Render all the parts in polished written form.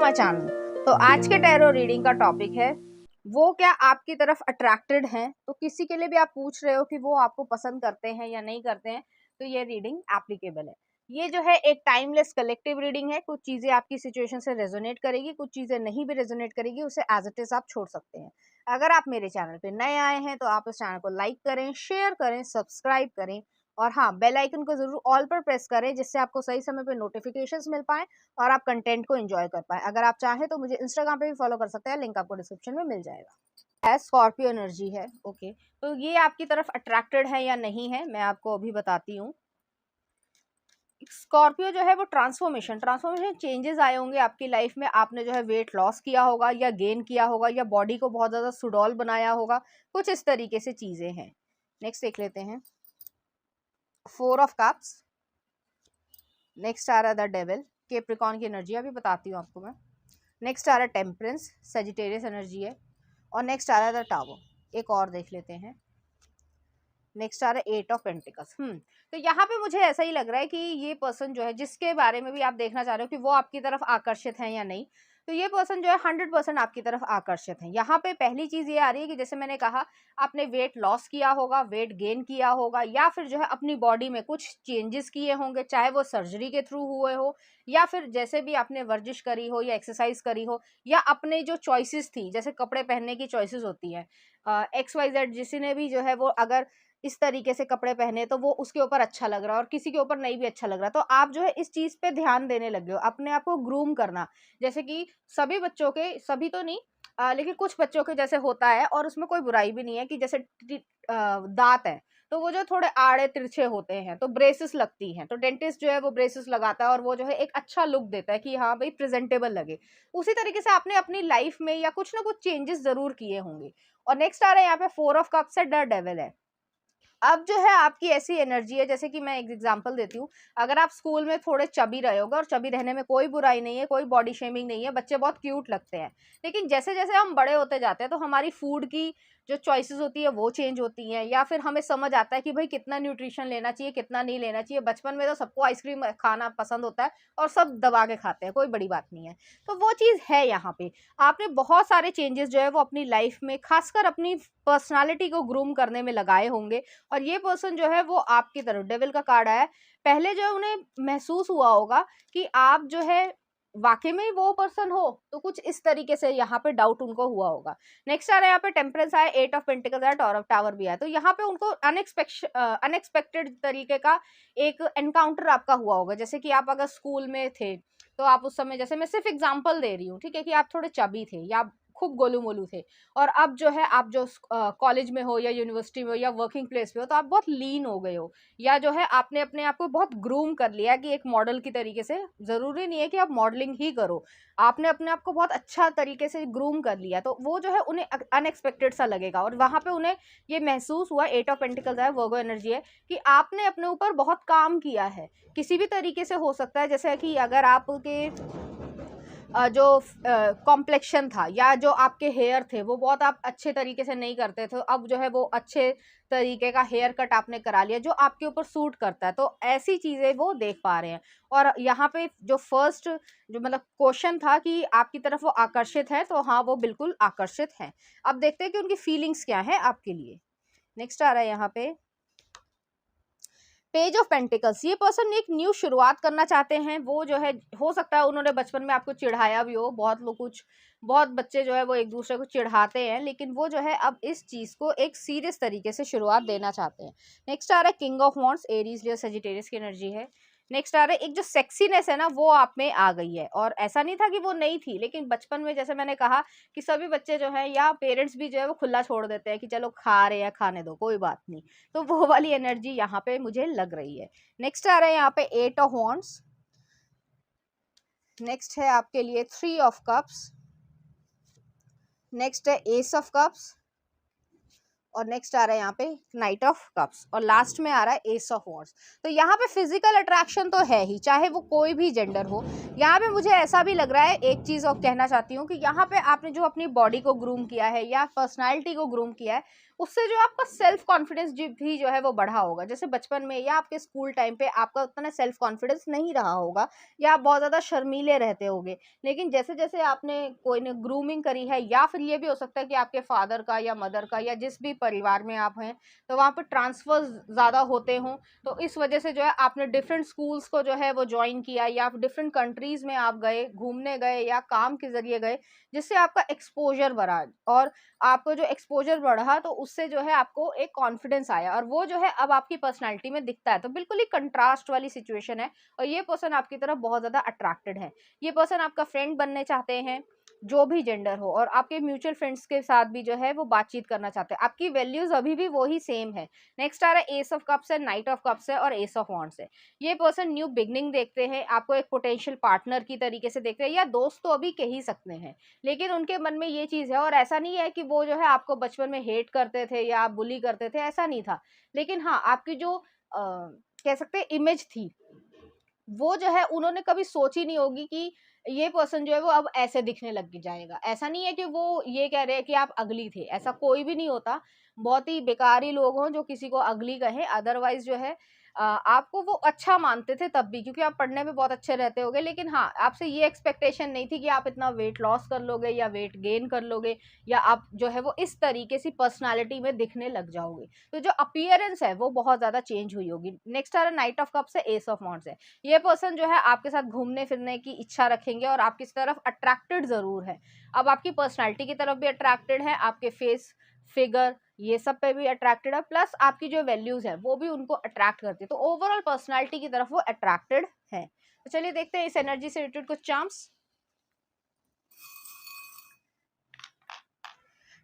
My channel. तो आज के टैरो रीडिंग का टॉपिक है वो क्या आपकी तरफ अट्रैक्टेड हैं। तो किसी के लिए भी आप पूछ रहे हो कि वो आपको पसंद करते हैं या नहीं करते हैं, तो ये रीडिंग एप्लीकेबल है। ये जो है एक टाइमलेस कलेक्टिव रीडिंग है। कुछ चीजें आपकी सिचुएशन से रेजोनेट करेगी, कुछ चीजें नहीं भी रेजोनेट करेगी, उसे एज इट इज आप छोड़ सकते हैं। अगर आप मेरे चैनल पे नए आए हैं तो आप इस चैनल को लाइक करें, शेयर करें, सब्सक्राइब करें और हाँ, बेल आइकन को जरूर ऑल पर प्रेस करें जिससे आपको सही समय पे नोटिफिकेशंस मिल पाए और आप कंटेंट को एंजॉय कर पाए। अगर आप चाहें तो मुझे इंस्टाग्राम पे भी फॉलो कर सकते हैं, लिंक आपको डिस्क्रिप्शन में मिल जाएगा। स्कॉर्पियो एनर्जी है। ओके, तो ये आपकी तरफ अट्रैक्टेड है या नहीं है, मैं आपको अभी बताती हूँ। स्कॉर्पियो जो है वो ट्रांसफॉर्मेशन चेंजेस आए होंगे आपकी लाइफ में। आपने जो है वेट लॉस किया होगा या गेन किया होगा या बॉडी को बहुत ज्यादा सुडौल बनाया होगा, कुछ इस तरीके से चीजें हैं। नेक्स्ट देख लेते हैं, 4 ऑफ कप्स। नेक्स्ट आ रहा है द डेविल, कैप्रिकॉर्न की एनर्जी अभी बताती हूँ आपको मैं। नेक्स्ट आ रहा है टेम्परेंस, सेजिटेरियस एनर्जी है। और नेक्स्ट आ रहा है द टावर। एक और देख लेते हैं, नेक्स्ट आ रहा है 8 ऑफ पेंटिकल्स। तो यहाँ पे मुझे ऐसा ही लग रहा है कि ये पर्सन जो है, जिसके बारे में भी आप देखना चाह रहे हो कि वो आपकी तरफ आकर्षित है या नहीं, तो ये पर्सन जो है 100% आपकी तरफ आकर्षित है। यहाँ पे पहली चीज ये आ रही है कि जैसे मैंने कहा, आपने वेट लॉस किया होगा, वेट गेन किया होगा, या फिर जो है अपनी बॉडी में कुछ चेंजेस किए होंगे, चाहे वो सर्जरी के थ्रू हुए हो या फिर जैसे भी आपने वर्जिश करी हो या एक्सरसाइज करी हो, या अपने जो चॉइसेस थी, जैसे कपड़े पहनने की चॉइसेस होती है, XYZ जिसी ने भी जो है वो अगर इस तरीके से कपड़े पहने तो वो उसके ऊपर अच्छा लग रहा है और किसी के ऊपर नहीं भी अच्छा लग रहा, तो आप जो है इस चीज पे ध्यान देने लगे हो, अपने आप को ग्रूम करना। जैसे कि सभी बच्चों के, सभी तो नहीं, लेकिन कुछ बच्चों के जैसे होता है, और उसमें कोई बुराई भी नहीं है कि जैसे दांत है तो वो जो थोड़े आड़े तिरछे होते हैं तो ब्रेसेस लगती हैं, तो डेंटिस्ट जो है वो ब्रेसेस लगाता है और वो जो है एक अच्छा लुक देता है कि हाँ भाई प्रेजेंटेबल लगे। उसी तरीके से आपने अपनी लाइफ में या कुछ ना कुछ चेंजेस जरूर किए होंगे। और नेक्स्ट आ रहा है यहाँ पे 4 ऑफ कप्स है, द डेविल है। अब जो है आपकी ऐसी एनर्जी है, जैसे कि मैं एक एग्जांपल देती हूँ। अगर आप स्कूल में थोड़े चबी रहे होगे, और चबी रहने में कोई बुराई नहीं है, कोई बॉडी शेमिंग नहीं है, बच्चे बहुत क्यूट लगते हैं, लेकिन जैसे जैसे हम बड़े होते जाते हैं तो हमारी फूड की जो चॉइसेस होती है वो चेंज होती हैं, या फिर हमें समझ आता है कि भाई कितना न्यूट्रिशन लेना चाहिए, कितना नहीं लेना चाहिए। बचपन में तो सबको आइसक्रीम खाना पसंद होता है और सब दबा के खाते हैं, कोई बड़ी बात नहीं है। तो वो चीज़ है यहाँ पे। आपने बहुत सारे चेंजेस जो है वो अपनी लाइफ में, खासकर अपनी पर्सनालिटी को ग्रूम करने में लगाए होंगे। और ये पर्सन जो है वो आपकी तरफ, डेविल का कार्ड आया है, पहले जो है उन्हें महसूस हुआ होगा कि आप जो है वाकई में वो पर्सन हो, तो कुछ इस तरीके से यहाँ पे डाउट उनको हुआ होगा। नेक्स्ट आ रहा है यहाँ पे टेम्परेंस आया, 8 ऑफ पेंटिकल्स आया, टॉर ऑफ टावर भी आया। तो यहाँ पे उनको अनएक्सपेक्टेड तरीके का एक एनकाउंटर आपका हुआ होगा। जैसे कि आप अगर स्कूल में थे तो आप उस समय, जैसे मैं सिर्फ एग्जाम्पल दे रही हूँ, ठीक है, कि आप थोड़े चबी थे या खूब गोलू मोलू थे, और अब जो है आप जो कॉलेज में हो या यूनिवर्सिटी में हो या वर्किंग प्लेस पे हो तो आप बहुत लीन हो गए हो, या जो है आपने अपने आप को बहुत ग्रूम कर लिया कि एक मॉडल की तरीके से। जरूरी नहीं है कि आप मॉडलिंग ही करो, आपने अपने आप को बहुत अच्छा तरीके से ग्रूम कर लिया, तो वो जो है उन्हें अनएक्सपेक्टेड सा लगेगा। और वहां पे उन्हें ये महसूस हुआ, 8 ऑफ पेंटिकल्स है, वर्गो एनर्जी है, कि आपने अपने ऊपर बहुत काम किया है। किसी भी तरीके से हो सकता है, जैसे कि अगर आपके जो कॉम्प्लेक्शन था या जो आपके हेयर थे वो बहुत आप अच्छे तरीके से नहीं करते थे, अब जो है वो अच्छे तरीके का हेयर कट आपने करा लिया जो आपके ऊपर सूट करता है, तो ऐसी चीजें वो देख पा रहे हैं। और यहाँ पे जो फर्स्ट जो मतलब क्वेश्चन था कि आपकी तरफ वो आकर्षित है, तो हाँ वो बिल्कुल आकर्षित है। अब देखते हैं कि उनकी फीलिंग्स क्या है आपके लिए। नेक्स्ट आ रहा है यहाँ पे पेज ऑफ पेंटिकल्स। ये पर्सन एक न्यू शुरुआत करना चाहते हैं। वो जो है, हो सकता है उन्होंने बचपन में आपको चिढ़ाया भी हो, बहुत लोग, कुछ बहुत बच्चे जो है वो एक दूसरे को चिढ़ाते हैं, लेकिन वो जो है अब इस चीज को एक सीरियस तरीके से शुरुआत देना चाहते हैं। नेक्स्ट आ रहा है king of wands, Aries Leo Sagittarius की एनर्जी है। नेक्स्ट आ रहा है एक जो सेक्सीनेस है ना वो आप में आ गई है, और ऐसा नहीं था कि वो नहीं थी, लेकिन बचपन में जैसे मैंने कहा कि सभी बच्चे जो है या पेरेंट्स भी जो है वो खुला छोड़ देते हैं कि चलो खा रहे हैं, खाने दो, कोई बात नहीं। तो वो वाली एनर्जी यहाँ पे मुझे लग रही है। नेक्स्ट आ रहा है यहाँ पे 8 ऑफ वॉन्ड्स। नेक्स्ट है आपके लिए 3 ऑफ कप्स। नेक्स्ट है एस ऑफ कप्स, और नेक्स्ट आ रहा है यहाँ पे नाइट ऑफ कप्स, और लास्ट में आ रहा है एस ऑफ वॉन्ड्स। तो यहाँ पे फिजिकल अट्रैक्शन तो है ही, चाहे वो कोई भी जेंडर हो। यहाँ पे मुझे ऐसा भी लग रहा है, एक चीज और कहना चाहती हूँ कि यहाँ पे आपने जो अपनी बॉडी को ग्रूम किया है या पर्सनालिटी को ग्रूम किया है, उससे जो आपका सेल्फ कॉन्फिडेंस भी जो है वो बढ़ा होगा। जैसे बचपन में या आपके स्कूल टाइम पे आपका उतना सेल्फ कॉन्फिडेंस नहीं रहा होगा या आप बहुत ज़्यादा शर्मीले रहते होगे, लेकिन जैसे जैसे आपने कोई ने ग्रूमिंग करी है, या फिर ये भी हो सकता है कि आपके फादर का या मदर का या जिस भी परिवार में आप हैं, तो वहाँ पर ट्रांसफर ज़्यादा होते हों, तो इस वजह से जो है आपने डिफरेंट स्कूल्स को जो है वो ज्वाइन किया, या आप डिफरेंट कंट्रीज में आप गए, घूमने गए या काम के जरिए गए, जिससे आपका एक्सपोजर बढ़ा, और आपको जो एक्सपोजर बढ़ा तो उससे जो है आपको एक कॉन्फिडेंस आया, और वो जो है अब आपकी पर्सनालिटी में दिखता है। तो बिल्कुल ही कंट्रास्ट वाली सिचुएशन है, और ये पर्सन आपकी तरफ बहुत ज्यादा अट्रैक्टेड है। ये पर्सन आपका फ्रेंड बनने चाहते हैं, जो भी जेंडर हो, और आपके म्यूचुअल फ्रेंड्स के साथ भी जो है वो बातचीत करना चाहते हैं। आपकी वैल्यूज अभी भी वही सेम है। नेक्स्ट आ रहा है एस ऑफ कप्स है, नाइट ऑफ कप्स है और एस ऑफ वॉन्ड्स है। ये पर्सन न्यू बिगनिंग देखते हैं, आपको एक पोटेंशियल पार्टनर की तरीके से देखते हैं, या दोस्त तो अभी कह ही सकते हैं, लेकिन उनके मन में ये चीज है। और ऐसा नहीं है कि वो जो है आपको बचपन में हेट करते थे या आप बुली करते थे, ऐसा नहीं था। लेकिन हाँ, आपकी जो कह सकते हैं इमेज थी, वो जो है उन्होंने कभी सोची नहीं होगी कि ये पर्सन जो है वो अब ऐसे दिखने लग जाएगा। ऐसा नहीं है कि वो ये कह रहे हैं कि आप अगली थे, ऐसा कोई भी नहीं होता। बहुत ही बेकारी लोग हों जो किसी को अगली कहें, अदरवाइज जो है आपको वो अच्छा मानते थे तब भी, क्योंकि आप पढ़ने में बहुत अच्छे रहते होगे। लेकिन हाँ, आपसे ये एक्सपेक्टेशन नहीं थी कि आप इतना वेट लॉस कर लोगे या वेट गेन कर लोगे, या आप जो है वो इस तरीके से पर्सनालिटी में दिखने लग जाओगे। तो जो अपीयरेंस है वो बहुत ज्यादा चेंज हुई होगी। नेक्स्ट आ रहा नाइट ऑफ कप्स है, एस ऑफ वॉन्ड्स है। ये पर्सन जो है आपके साथ घूमने फिरने की इच्छा रखेंगे, और आपकी तरफ अट्रैक्टेड जरूर है। अब आपकी पर्सनालिटी की तरफ भी अट्रैक्टेड है, आपके फेस, फिगर, ये सब पे भी अट्रैक्टेड है, प्लस आपकी जो वैल्यूज है वो भी उनको अट्रैक्ट करती है। तो ओवरऑल पर्सनालिटी की तरफ वो अट्रैक्टेड है। तो चलिए देखते हैं इस एनर्जी से रिलेटेड कुछ चार्म्स।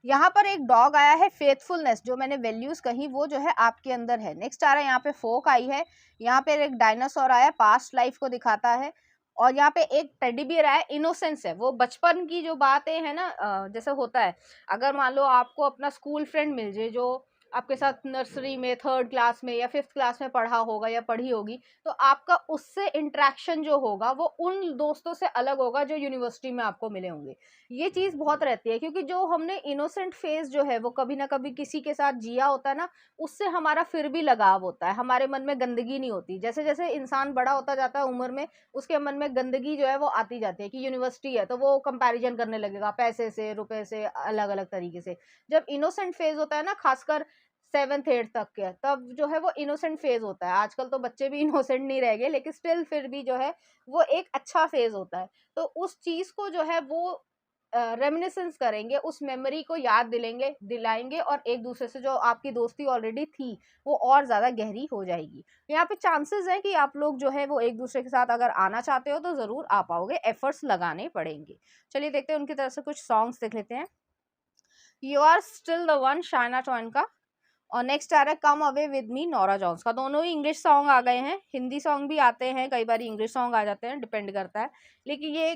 यहाँ पर एक डॉग आया है, फेथफुलनेस, जो मैंने वैल्यूज कही वो जो है आपके अंदर है। नेक्स्ट आ रहा है यहाँ पे फोक आई है, यहाँ पे एक डायनासोर आया, पास्ट लाइफ को दिखाता है, और यहाँ पे एक टेडी बियर आया, इनोसेंस है। वो बचपन की जो बातें है ना, जैसे होता है, अगर मान लो आपको अपना स्कूल फ्रेंड मिल जाए जो आपके साथ नर्सरी में, थर्ड क्लास में या फिफ्थ क्लास में पढ़ा होगा या पढ़ी होगी, तो आपका उससे इंटरेक्शन जो होगा वो उन दोस्तों से अलग होगा जो यूनिवर्सिटी में आपको मिले होंगे। ये चीज बहुत रहती है, क्योंकि जो हमने इनोसेंट फेज जो है वो कभी ना कभी किसी के साथ जिया होता है ना, उससे हमारा फिर भी लगाव होता है, हमारे मन में गंदगी नहीं होती। जैसे जैसे इंसान बड़ा होता जाता है उम्र में, उसके मन में गंदगी जो है वो आती जाती है कि यूनिवर्सिटी है तो वो कंपैरिजन करने लगेगा पैसे से, रुपए से, अलग अलग तरीके से। जब इनोसेंट फेज होता है ना, खासकर 7th 8th तक के, तब जो है वो इनोसेंट फेज होता है। आजकल तो बच्चे भी इनोसेंट नहीं रह गए, लेकिन स्टिल फिर भी जो है वो एक अच्छा फेज होता है। तो उस चीज को जो है वो रेमिनिसेंस करेंगे, उस मेमोरी को याद दिलाएंगे, और एक दूसरे से जो आपकी दोस्ती ऑलरेडी थी वो और ज्यादा गहरी हो जाएगी। यहाँ पे चांसेस है कि आप लोग जो है वो एक दूसरे के साथ अगर आना चाहते हो तो जरूर आ पाओगे, एफर्ट्स लगाने पड़ेंगे। चलिए देखते हैं उनकी तरफ से कुछ सॉन्ग्स देख लेते हैं। You are still the one, Shania Twain का। और नेक्स्ट आ रहा है come away with me, Norah Jones का। दोनों ही इंग्लिश सॉन्ग आ गए हैं, हिंदी सॉन्ग भी आते हैं, कई बार इंग्लिश सॉन्ग आ जाते हैं, डिपेंड करता है। लेकिन ये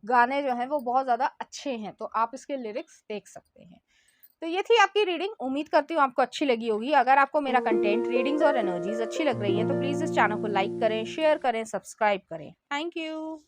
गाने जो हैं वो बहुत ज़्यादा अच्छे हैं, तो आप इसके लिरिक्स देख सकते हैं। तो ये थी आपकी रीडिंग, उम्मीद करती हूँ आपको अच्छी लगी होगी। अगर आपको मेरा कंटेंट, रीडिंग्स और एनर्जीज अच्छी लग रही है तो प्लीज़ इस चैनल को लाइक करें, शेयर करें, सब्सक्राइब करें। Thank you.